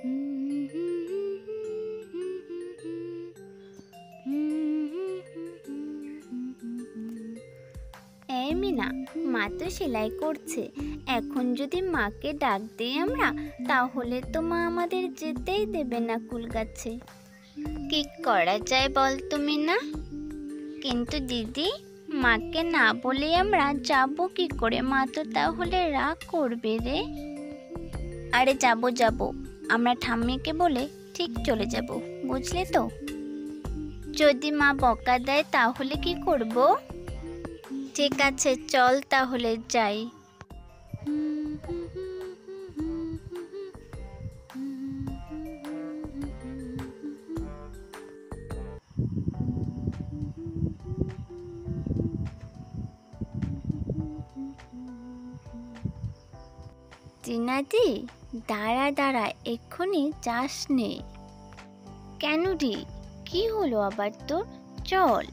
এই মিনা, মা তো সেলাই করছে। এখন যদি মাকে ডাক দিই আমরা, তাহলে তো মা আমাদের যেতেই দেবে না কুল গাছে। কি করা যায় বল তুমি না? কিন্তু দিদি, মাকে না বলে আমরা যাব কি করে? মা তো তাহলে রাগ করবে রে। আরে যাব, আমরা ঠাম্মিকে বলে ঠিক চলে যাব, বুঝলে তো? যদি মা বকা দেয় তাহলে কি করব? ঠিক আছে, চল তাহলে যাই। টিনাদি, দাঁড়া, এক্ষুনি যাস নে। কেন রে, কি হলো আবার তোর? চল।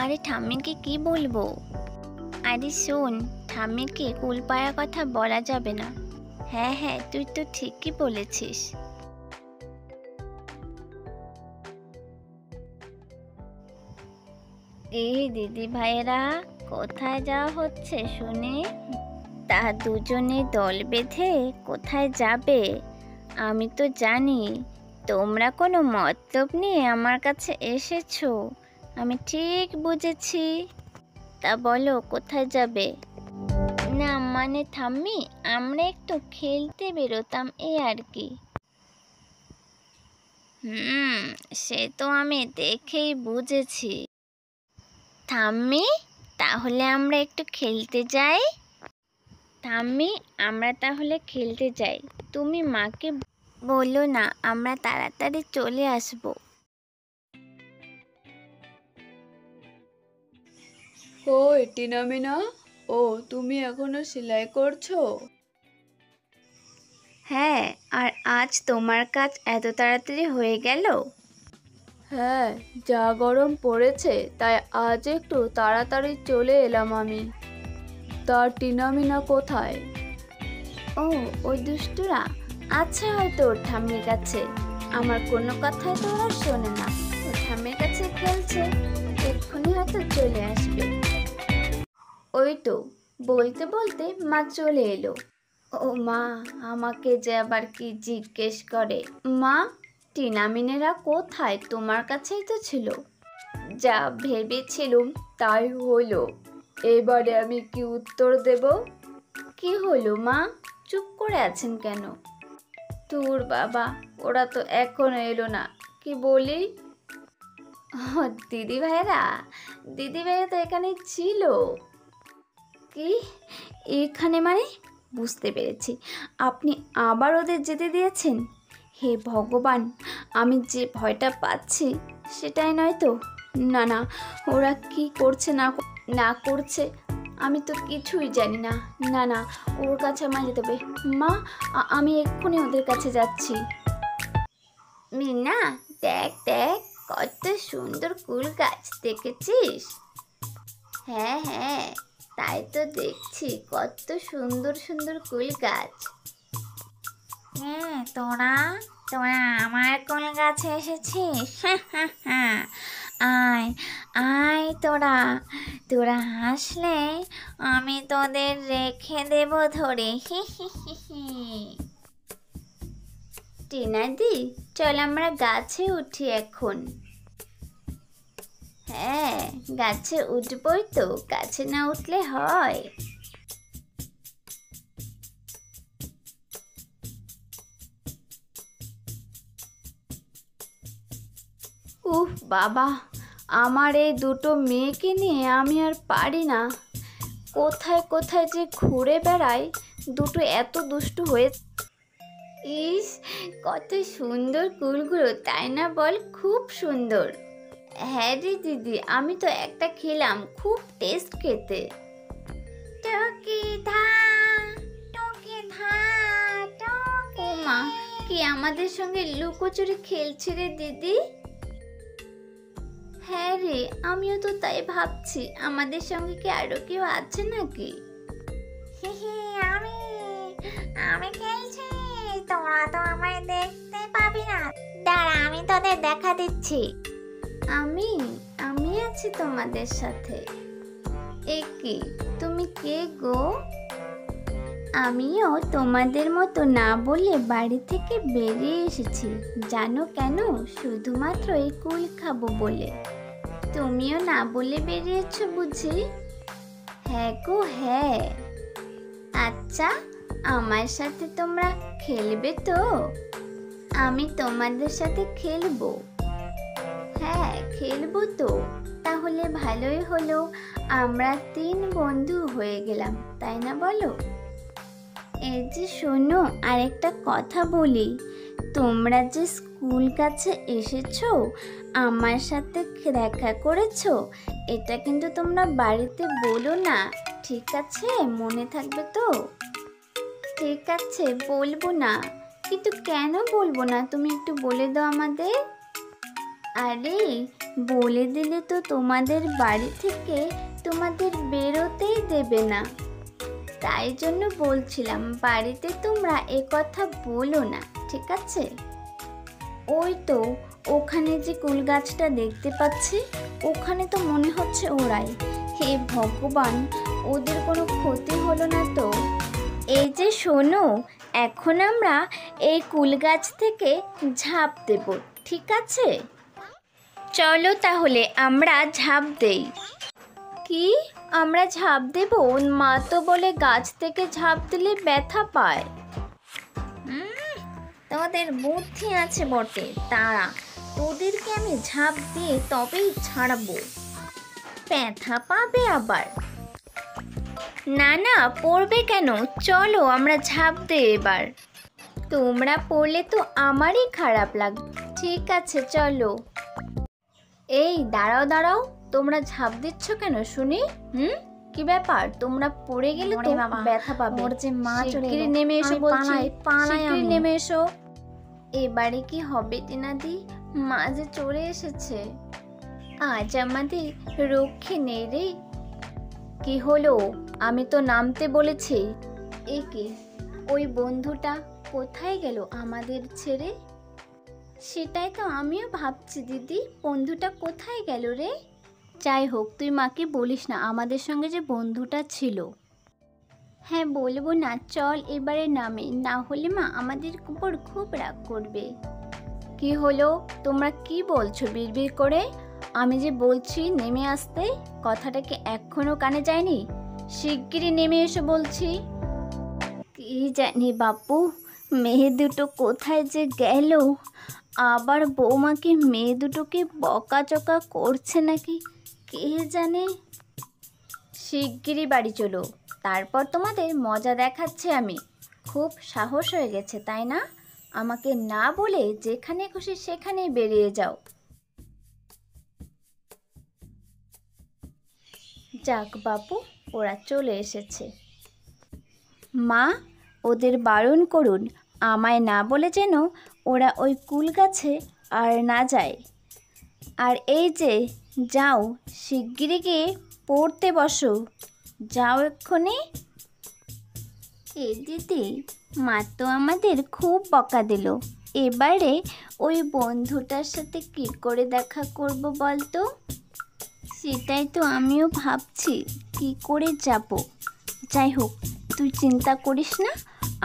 আরে ঠাম্মিকে কি বলবো? আরে শোন, ঠাম্মিকে কুল পাড়ার কথা বলা যাবে না। হ্যাঁ, তুই তো ঠিকই বলেছিস। এই দিদি ভাইয়েরা, কোথায় যাওয়া হচ্ছে শুনে? তা দুজনে দল বেঁধে কোথায় যাবে? আমি তো জানি তোমরা কোনো মতলব নিয়ে আমার কাছে এসেছো, আমি ঠিক বুঝেছি। তা বলো কোথায় যাবে? না মানে ঠাম্মি, আমরা একটু খেলতে বেরোতাম, এই আর কি। সে তো আমি দেখেই বুঝেছি। ঠাম্মি, তাহলে আমরা একটু খেলতে যাই। ঠাম্মি, আমরা তাহলে খেলতে যাই। তুমি মাকে বলো না, আমরা তাড়াতাড়ি চলে আসবো। কই টিনা মিনা, ও তুমি এখনো সেলাই করছো? হ্যাঁ, আর আজ তোমার কাজ এত তাড়াতাড়ি হয়ে গেল? হ্যাঁ, যা গরম পড়েছে তাই আজ একটু তাড়াতাড়ি চলে এলাম আমি। তা টিনা মিনা কোথায়? ও, ওই দুষ্টুরা আছে হয়তো ওর ঠাম্মির কাছে। আমার কোনো কথাই তো ওরা শোনে না, ওর ঠাম্মির কাছে খেলছে। এক্ষুনি হয়তো চলে আসবে। ওই তো, বলতে বলতে মা চলে এলো। ও মা, আমাকে যে আবার কি জিজ্ঞেস করে। মা, টিনা মিনেরা কোথায়? তোমার কাছেই তো ছিল। যা ভেবেছিলুম তাই হলো, এবারে আমি কি উত্তর দেব? কি হলো মা, চুপ করে আছেন কেন? তোর বাবা, ওরা তো এখনো এলো না, কি বলি? দিদি ভাইরা তো এখানে ছিল। কি এখানে মানে? বুঝতে পেরেছি, আপনি আবার ওদের যেতে দিয়েছেন। হে ভগবান, আমি যে ভয়টা পাচ্ছি সেটাই নয় তো? না, ওরা কি করছে না করছে আমি তো কিছুই জানি না। না, ওর কাছে আমার যেতে হবে। মা, আমি এক্ষুনি ওদের কাছে যাচ্ছি। মিনা, দেখ কত সুন্দর কুল গাছ দেখেছিস? হ্যাঁ, তাই তো দেখছি, কত সুন্দর সুন্দর কুল গাছ। তোরা আমার কুল গাছে এসেছিস? আয় তোরা হাসলে আমি তোদের রেখে দেব ধরে। টিনাদি, চল আমরা গাছে উঠি এখন। হ্যাঁ, গাছে উঠবই তো, গাছে না উঠলে হয়? উফ বাবা, আমার এই দুটো মেয়েকে নিয়ে আমি আর পারি না। কোথায় যে ঘুরে বেড়ায়, দুটো এত দুষ্টু হয়ে। ইস, কত সুন্দর কুলগুলো, তাই না বল? খুব সুন্দর। হ্যাঁ রে দিদি, আমি তো একটা খেলাম, খুব টেস্ট খেতে। টকি ধা ও মা, কি আমাদের সঙ্গে লুকোচুরি খেলছে রে দিদি? হ্যাঁ রে, আমিও তো তাই ভাবছি, আমাদের সঙ্গে কি আরো কেউ আছে নাকি? আমি খেলছি, তোরা তো আমায় দেখ দাঁড়া, আমি তোদের দেখা দিচ্ছি। আমি আমি আছি তোমাদের সাথে। এ কি, তুমি কে গো? আমিও তোমাদের মতো না বলে বাড়ি থেকে বেরিয়ে এসেছি। জানো কেন? শুধুমাত্র এই কুল খাবো বলে। তুমিও না বলে বেরিয়েছো বুঝি? হ্যাঁ গো হ্যাঁ। আচ্ছা, আমার সাথে তোমরা খেলবে তো? আমি তোমাদের সাথে খেলবো। হ্যাঁ খেলবো তো। তাহলে ভালোই হলো, আমরা 3 বন্ধু হয়ে গেলাম, তাই না বলো? এই যে শোনো, আরেকটা কথা বলি। তোমরা যে স্কুল কাছে এসেছো, আমার সাথে দেখা করেছো, এটা কিন্তু তোমরা বাড়িতে বলো না, ঠিক আছে? মনে থাকবে তো? ঠিক আছে, বলবো না। কিন্তু কেন বলবো না, তুমি একটু বলে দাও আমাদের। আরে বলে দিলে তো তোমাদের বাড়ি থেকে তোমাদের বেরোতেই দেবে না। তাই জন্য বলছিলাম, বাড়িতে তোমরা এ কথা বলো না, ঠিক আছে? ওই তো ওখানে যে কুল গাছটা দেখতে পাচ্ছি, ওখানে তো মনে হচ্ছে ওরাই। হে ভগবান, ওদের কোনো ক্ষতি হলো না তো? এই যে শোনো, এখন আমরা এই কুল গাছ থেকে ঝাঁপ দেব, ঠিক আছে? চলো তাহলে আমরা ঝাঁপ দেই। কি, আমরা ঝাঁপ দেব? মা তো বলে গাছ থেকে ঝাঁপ দিলে ব্যথা পায়। তোদের বুদ্ধি আছে বটে, তারা তোদেরকে আমি ঝাঁপ দিয়ে তবেই ছাড়াবো। ব্যথা পাবে আবার? না না, পড়বে কেন? চলো আমরা ঝাঁপ দিই এবার। তোমরা পড়লে তো আমারই খারাপ লাগবে। ঠিক আছে চলো। এই দাঁড়াও দাঁড়াও, তোমরা ঝাঁপ দিচ্ছ কেন শুনি? কি ব্যাপার? তোমরা পড়ে গেলে তো ব্যথা পাবে। ওর যে মা চলে নেমে এসো বলছি, শিগগিরই নেমে এসো। এবারে কি হবে টিনাদি? মা যে চলে এসেছে, আজ আমাদের রক্ষে নেই রে। কি হলো? আমি তো নামতে বলেছি। এ কি, ওই বন্ধুটা কোথায় গেল আমাদের ছেড়ে? সেটাই তো আমিও ভাবছি দিদি, বন্ধুটা কোথায় গেল রে? যাই হোক, তুই মাকে বলিস না আমাদের সঙ্গে যে বন্ধুটা ছিল। হ্যাঁ বলবো না, চল এবারে নামে, না হলে মা আমাদের উপর খুব রাগ করবে। কি হলো? তোমরা কি বলছো বিড়বিড় করে? আমি যে বলছি নেমে আসতে, কথাটা কি এখনো কানে যায়নি? শিগগিরই নেমে এসো বলছি। কি জানি বাপু, মেয়ে দুটো কোথায় যে গেল। আবার বৌমাকে মেয়ে দুটোকে বকাচকা করছে নাকি কে জানে। শিগগিরই বাড়ি চলো, তারপর তোমাদের মজা দেখাচ্ছে আমি। খুব সাহস হয়ে গেছে তাই না? আমাকে না বলে যেখানে খুশি সেখানে বেরিয়ে যাও। যাক বাপু, ওরা চলে এসেছে। মা, ওদের বারণ করুন, আমায় না বলে যেন ওরা ওই কুল গাছে আর না যায়। আর এই যে যাও, শিগগিরই গিয়ে পড়তে বসো, যাও এক্ষুনি। এ দিদি, মা তো আমাদের খুব বকা দিল। এবারে ওই বন্ধুটার সাথে কি করে দেখা করব বলতো? সেটাই তো আমিও ভাবছি, কি করে যাব। যাই হোক, তুই চিন্তা করিস না,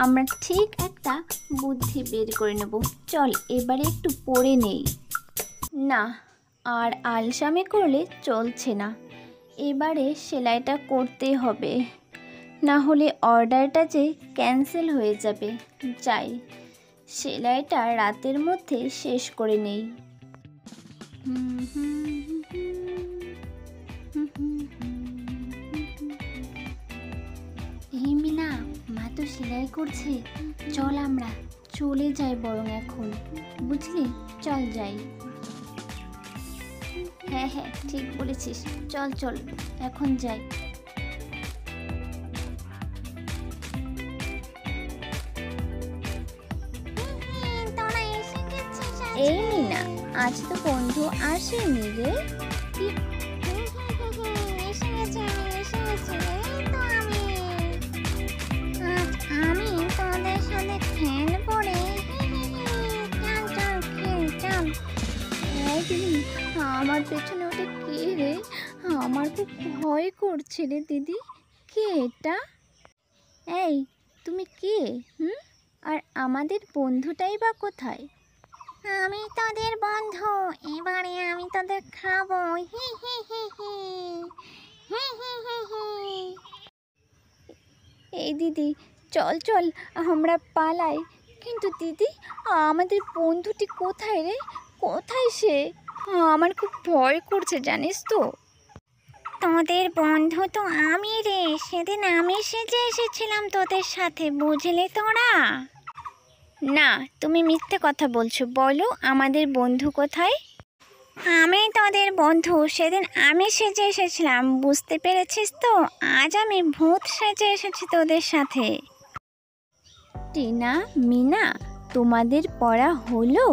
আমরা ঠিক একটা বুদ্ধি বের করে নেব। চল এবারে একটু পড়ে নেই। না, আর আলসামি করলে চলছে না, এবারে সেলাইটা করতে হবে, না হলে অর্ডারটা যে ক্যান্সেল হয়ে যাবে। যাই, সেলাইটা রাতের মধ্যে শেষ করে নেই। এই মিনা, মা তো সেলাই করছে, চল আমরা চলে যাই বরং এখন, বুঝলি? চল যাই। হ্যাঁ হ্যাঁ ঠিক বলেছিস, চল চল এখন যাই। এই মিনা, আজ তো বন্ধু আসেনি রে। কি? আমি তোমাদের সাথে খেলবো রে। চল চল খেল চল। দিদি, আমার পেছনে ওটা কে রে? আমার খুব ভয় করছে রে দিদি। কে এটা? এই, তুমি কে? হুম? আর আমাদের বন্ধুটাই বা কোথায়? আমি তোদের বন্ধু, এবারে আমি তোদের খাবো। হি হি হি হি হি হি হি হি। এই দিদি, চল চল, আমরা পালাই। কিন্তু দিদি, আমাদের বন্ধুটি কোথায় রে? কোথায় সে? আমার খুব ভয় করছে জানিস তো। তোদের বন্ধু তো আমি রে, সেদিন আমি সেজে এসেছিলাম তোদের সাথে, বুঝলি তোরা? না, তুমি মিথ্যে কথা বলছো। বলো, আমাদের বন্ধু কোথায়? আমি তোদের বন্ধু, সেদিন আমি সেজে এসেছিলাম, বুঝতে পেরেছিস তো? আজ আমি ভূত সেজে এসেছি তোদের সাথে। টিনা, মিনা, তোমাদের পড়া হলো?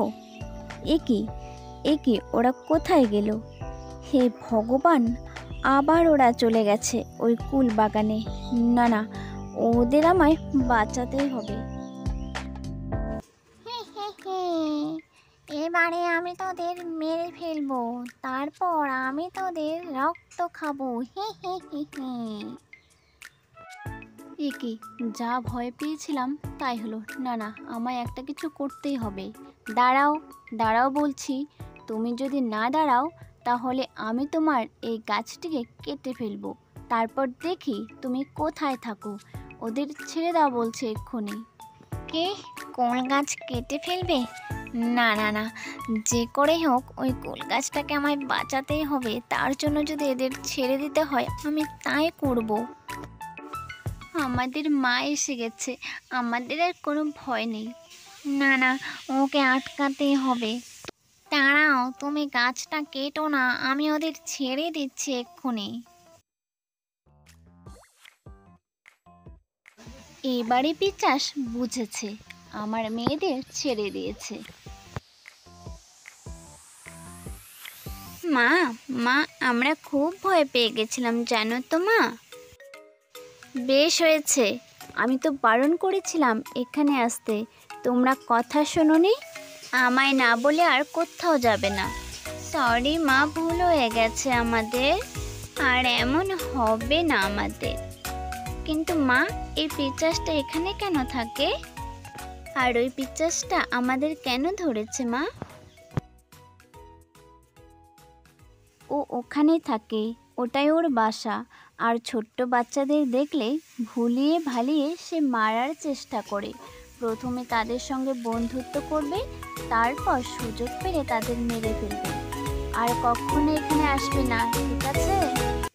একি ওরা কোথায় গেল? হে ভগবান, আবার ওরা চলে গেছে ওই কুল বাগানে। না না, ওদের আমায় বাঁচাতেই হবে। এবারে আমি তোদের মেরে ফেলবো, তারপর আমি তোদের রক্ত খাবো। হে হে হে হে। একি, যা ভয় পেয়েছিলাম তাই হলো। না না, আমায় একটা কিছু করতেই হবে। দাঁড়াও দাঁড়াও বলছি। তুমি যদি না দাঁড়াও তাহলে আমি তোমার এই গাছটিকে কেটে ফেলবো। তারপর দেখি তুমি কোথায় থাকো। ওদের ছেড়ে দাও বলছে এক্ষুনি। কে? কোল গাছ কেটে ফেলবে? না না না, যে করে হোক ওই কোল গাছটাকে আমায় বাঁচাতেই হবে। তার জন্য যদি এদের ছেড়ে দিতে হয় আমি তাই করব। আমাদের মা এসে গেছে, আমাদের আর কোনো ভয় নেই। না না, ওকে আটকাতেই হবে। দাঁড়াও, তুমি গাছটা কেটো না, আমি ওদের ছেড়ে দিচ্ছি এক্ষুনি। এবারে পিচাস বুঝেছে, আমার মেয়েদের ছেড়ে দিয়েছে। মা মা, আমরা খুব ভয় পেয়ে গেছিলাম জানো তো মা। বেশ হয়েছে, আমি তো বারণ করেছিলাম এখানে আসতে, তোমরা কথা শোনোনি। আমায় না বলে আর কোথাও যাবে না। সরি মা, ভুল হয়ে গেছে আমাদের, আর এমন হবে না আমাদের। কিন্তু মা, এই পিচাসটা এখানে কেন থাকে? আর ওই পিচাসটা আমাদের কেন ধরেছে মা? ও ওখানেই থাকে, ওটাই ওর বাসা। আর ছোট্ট বাচ্চাদের দেখলে ভুলিয়ে ভালিয়ে সে মারার চেষ্টা করে। প্রথমে তাদের সঙ্গে বন্ধুত্ব করবে, তারপর সুযোগ পেলে তাদের মেরে ফেলবে। আর কখনো এখানে আসবে না, ঠিক আছে?